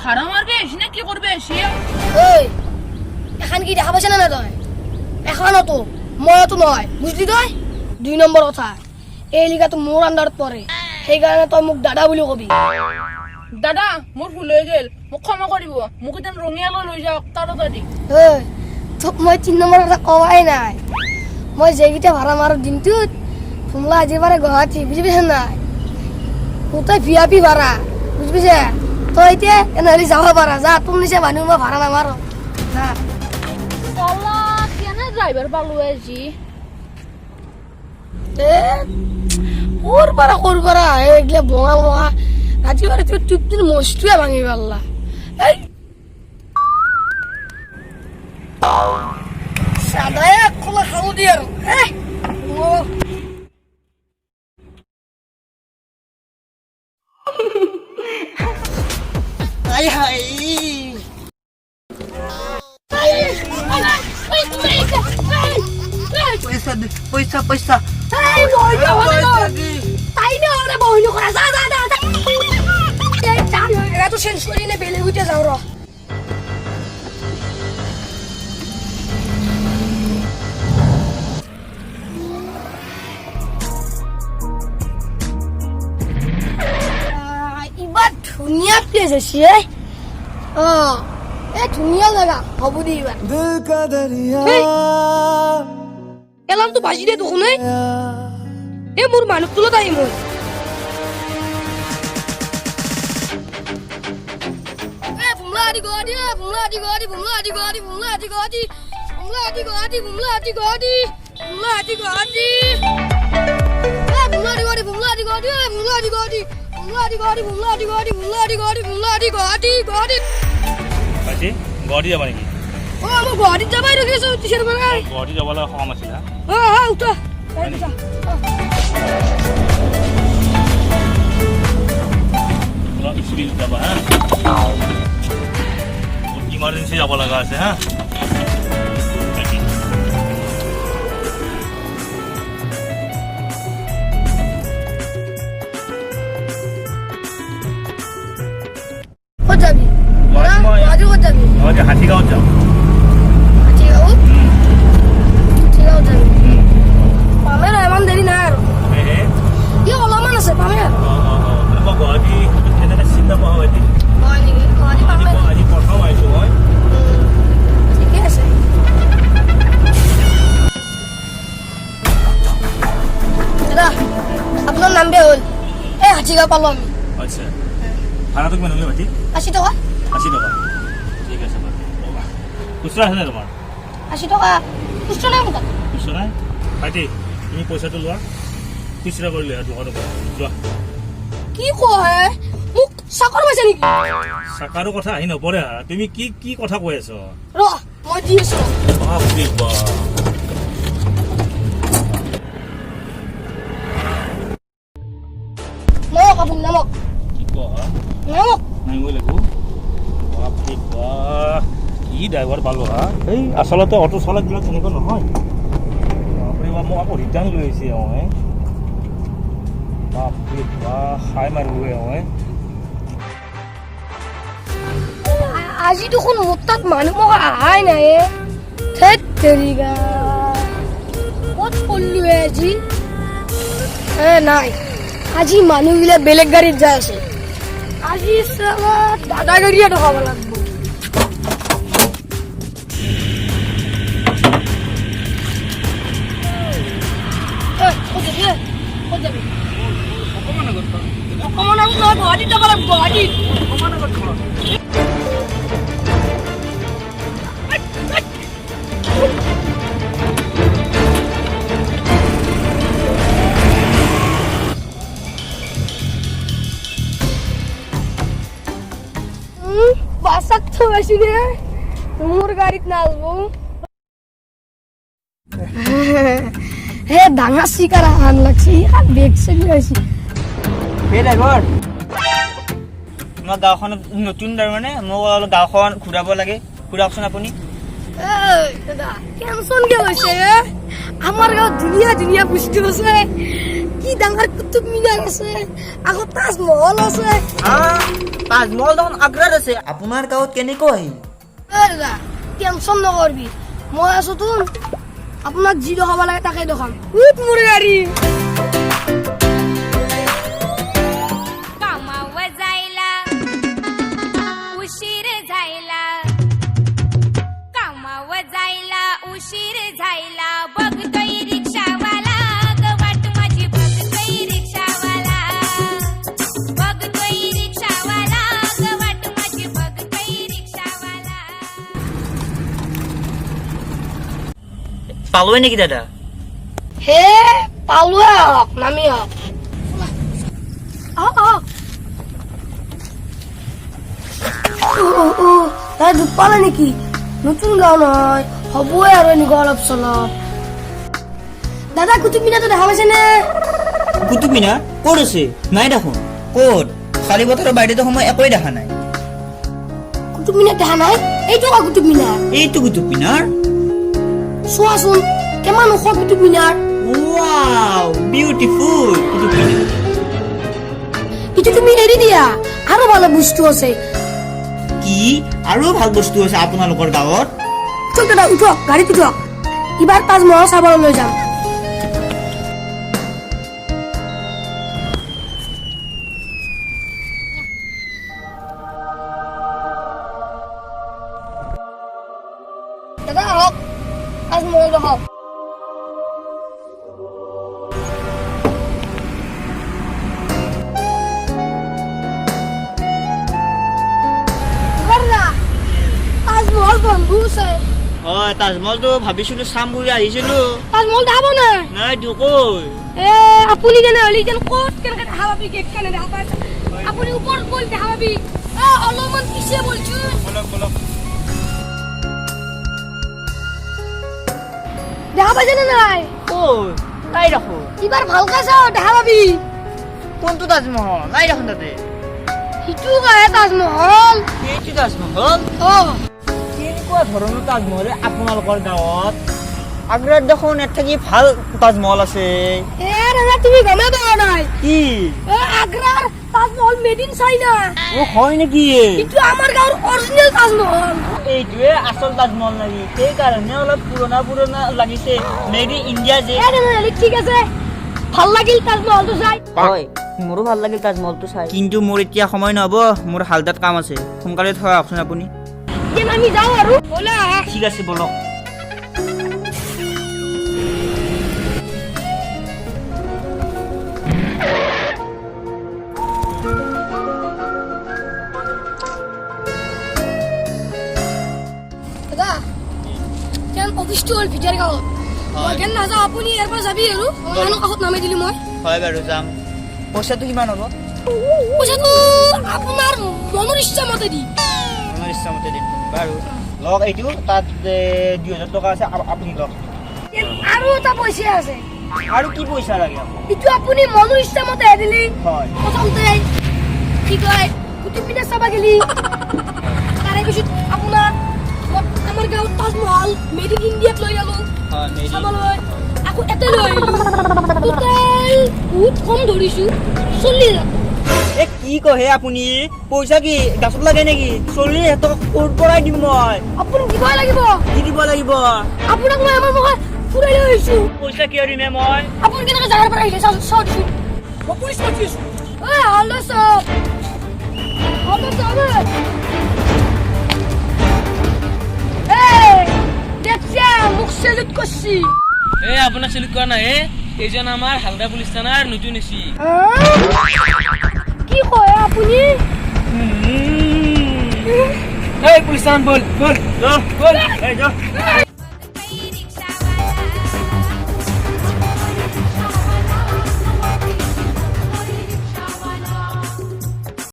ভাড়া মারবে এসে না কি করবে এসে ওই এখন কি দেখা পাইছ না তই এখনো তো ময়ও তো নয় বুঝলি তই 2 নম্বর কথা এই লিগা তো মোর আন্ডারত পড়ে সেই কারণে তই মোক দাদা বুলি কবি দাদা মোৰ ভুল হৈ গেল মোক ক্ষমা কৰিব মোক এদিন ৰঙিয়ালৈ লৈ যাওক তাড়াতাড়ি ওই তোক মই 3 নম্বৰ কথা কৱাই নাই মই যেগিটা ভাড়া মাৰো দিনটোত তোমলা আজি বাৰে গুৱাহাটী বুঝি পাইছ নাই ওটাই ভিআইপি ভাড়া বুঝি পাইছে তই এতিয়া এনেহলে যাব পাৰা যা তুমি নিচে মানুহ মই ভাড়া নামাৰো না সালা কেনে ড্রাইভার পালো আজি ওর পারা এগুলা বঙা বঙা রাজি বারে তুই টুপটির মস্তুয়া ভাঙি পারলা এই সাদায় খোলা খাও দি আর ও আই হাই পয়সা পয়সা এই বইটা তাই না ওরে বইনো করা যা যা যা এই চাল এরা তো সেন্সরি নে বেলে উঠে যাও র ইবা ধুনিয়া প্লেস আছে এ ধুনিয়া জায়গা হবু দি ইবা দিল কা দরিয়া এলাম তো বাজি দে তখন এ মোর মানুষ তুলো তাই মোর এ বুমলাদি গদি বুমলাদি গদি বুমলাদি গদি বুমলাদি গদি বুমলাদি গদি বুমলাদি গদি বুমলাদি গদি এ বুমলাদি গদি বুমলাদি গদি বুমলাদি গদি বুমলাদি গদি বুমলাদি গদি বুমলাদি গদি বুমলাদি গদি গদি বাজি গদি যাবা নেকি ও আমি গদি যাবাই রইছো তিসের মানে গদি যাবলে কম আছিল হ্যাঁ উঠা এই উঠা স্পিড যাবা হ্যাঁ ইমার্জেন্সি যাব লাগা আছে হ্যাঁ কত যাবি আজও কত যাবি আজ হাতিগাঁও যাও হাতিগাঁও হাতিগাঁও যাবি পামের এমন দেরি না আর ইয়ে অলপমান আছে পামের মই গুৱাহাটী এনেকৈ চিন্তা পোৱা হয় হয় নেকি গুৱাহাটী পামেৰ আজি প্ৰথম আহিছোঁ মই ঠিকে আছে দাদা আপনার নাম বে হল এই হাতিগাঁও পালো আমি আচ্ছা ভাড়াটো কিমান হ'লে ভাইটি 80 টাকা 80 টকা ঠিক আছে বাৰু খুচুৰা আছে নে তোমাৰ 80 টাকা খুচৰা নাই মোটা খুচুৰা নাই ভাইটি তুমি পইচাটো লোৱা খুচুৰা কৰি লোৱা 200 টকা যোৱা কি কয় মোক চাকৰ পাইছে নেকি চাকাৰো কথা আহি নপৰে তুমি কি কি কথা কৈ আছ ৰ মই দি আছো বাপৰে বাপ নামক আপুনি নামক কি কোৱা নামক নাই মই লাগো বাপৰে বাপ কি ড্ৰাইভাৰ পালো এই আচলতে অটো চালকবিলাক তেনেকুৱা নহয় বাপৰে বাপ মোক আকৌ ৰিটাৰ্ণ লৈ আহিছে বাপৰে বাপ খাই মাৰিবগৈ আজি দেখোন মোৰ তাত মানুহ মোক আহাই নাই ধেত তেৰিকা ক'ত পল্লি হৈ আজি নাই আজি মানুহবিলাক বেলেগ গাড়ীত যাই আছে আজি দাদা গাড়ীয়ে দেখাব লাগিব অকমান আগত নহয় গুৱাহাটীত যাব লাগিব গুৱাহাটীত বাসাত তো আসি রে তোমার গাড়িত না আসবো হে ডাঙা শিকার আন লাগছি আর দেখছে আসি হে ড্ৰাইভাৰ মই গাঁওখনত নতুন তাৰমানে মোক অলপ গাঁওখন ঘূৰাব লাগে ঘূৰাওকচোন আপুনি এই দাদা টেনশন কে হইছে আমাৰ গাঁও ধুনিয়া ধুনিয়া বস্তু আছে কি ডাঙৰ কুতুব মিনাৰ আছে আকৌ তাজমহল আছে তাজমহল দেখোন আগ্ৰাত আছে আপোনাৰ গাঁৱত কেনেকৈ আহিল এই দাদা টেনশন নকৰবি মই আছো তোন আপোনাক যি দেখাব লাগে তাকে দেখাম উঠ মোৰ গাড়ী कामावर जायला उशीर झायला कामावर जायला उशीर झायला बघतोय रिक्षावाला ग वाट माझी बघतोय रिक्षावाला बघतोय रिक्षावाला ग वाट माझी बघतोय रिक्षावाला পালোৱে নেকি দাদা হে পালোৱে হওক নামি হওক তাই দুখ পালে নেকি নতুন গাঁও নহয় হ'বই আৰু এনেকুৱা অলপ চলপ দাদা কুতুব মিনাৰটো দেখা পাইছে নে কুতুব মিনাৰ ক'ত আছে নাই দেখোন ক'ত খালী বতৰৰ বাহিৰতে সময় একোৱে দেখা নাই কুতুব মিনাৰ দেখা নাই এইটো আকৌ কুতুব মিনাৰ এইটো কুতুব মিনাৰ চোৱাচোন কিমান ওখ কুতুব মিনাৰ ৱাও বিউটিফুল কুতুব মিনাৰ এইটো তুমি এৰি দিয়া আৰু ভালো বস্তু আছে কি আৰু ভাল বস্তু আছে আপোনালোকৰ গাঁৱত উঠক দাদা উঠক গাড়ীত উঠক এইবাৰ তাজমহল চাবলৈ লৈ যাম দাদা আহক তাজমহল দেখাওক তাজমহল বন্ধু আছে হয় তাজমহলটো ভাবিছিলো চাম বুলি আহিছিলো তাজমহল দেখাব নাই নাই কৈ এ আপুনি কেনে হলি যেন ক'ত কেনেকে দেখা পাবি গেট কেনে দেখা পাইছে আপুনি ওপৰত গৈ দেখা পাবি অলপমান পিছে বলছো বলক বলক দেখা পাইছে নে নাই কৈ নাই দেখোন এবাৰ ভালকে চাও দেখা পাবি কোনটো তাজমহল নাই দেখোন তাতে সিটো গায়ে তাজমহল সেইটো তাজমহল কেনেকুৱা ধৰণৰ তাজমহল আপোনালোকৰ গাঁৱত আগ্ৰাত দেখোন ইয়াত থাকি ভাল তাজমহল আছে এ দাদা তুমি গমে পোৱা নাই কি আগ্ৰাৰ তাজমহল মেড ইন চাইনা ও হয় নেকি কিন্তু আমাৰ গাঁৱৰ অৰিজিনেল তাজমহল এইটোৱে আচল তাজমহল নেকি সেইকাৰণে অলপ পুৰণা পুৰণা লাগিছে মেড ইন ইণ্ডিয়া যে তেনেহ'লে ঠিক আছে ভাল লাগিল তাজমহলটো চাই হয় মোৰো ভাল লাগিল তাজমহলটো চাই কিন্তু মোৰ এতিয়া সময় নহ'ব মোৰ হালদাত কাম আছে সোনকালে থৈ আহকচোন আপুনি যেন আমি যাওঁ আৰু ব'লা ঠিক আছে বলক দাদা যেন অফিসটো হ'ল ভিতৰ গাঁৱত মই কেন নাযাওঁ আপুনি ইয়াৰ পৰা যাবি আৰু মানুহ কাষত নামাই দিলোঁ মই হয় বাৰু যাম পইচাটো কিমান হ'ব পইচাটো আপোনাৰ মনৰ ইচ্ছা মতে দি মোৰ ইচ্ছামতে দিম বাৰু লওক এইটো তাত 2000 টকা আছে আপুনি লওক আৰু এটা পইচা আছে আৰু কি পইচা লাগে আপোনাক এইটো আপুনি মনৰ ইচ্ছা মতে দিলি হয় প্ৰথমতে কি কয় কুতুব মিনাৰ চাবা গেলি তাৰে পিছত আপোনাৰ আমাৰ গাঁৱত তাজমহল মেড ইন ইণ্ডিয়াত লৈ গ'লো হয় মেৰি চাবলৈ আকৌ এতে লৈ আহিলোঁ টোটেল বহুত কম ধৰিছোঁ 40,000 এ কি কয় আপুনি পইচা কি গাছত লাগে নেকি 40,000 টকা ক'ৰ পৰাই দিম মই আপুনি দিবই লাগিব কি দিব লাগিব আপোনাক মই আমাৰ মুখত ফুৰাই লৈ আহিছোঁ পইচা কিয় দিমে মই আপুনি কেনেকৈ জাগাৰ পৰা আহিলে চাওঁ দিছোঁ মই পুলিচ মাতি আছোঁ হল্লো চাওক হল্লো চাওক দেখছে মোক চেলুট করছি এই আপনার সেলুট করা না এইজন আমার হালদা পুলিশ থানার নতুন এসি কি কয় আপুনি এই পুলিশ থানা বল বল এই যা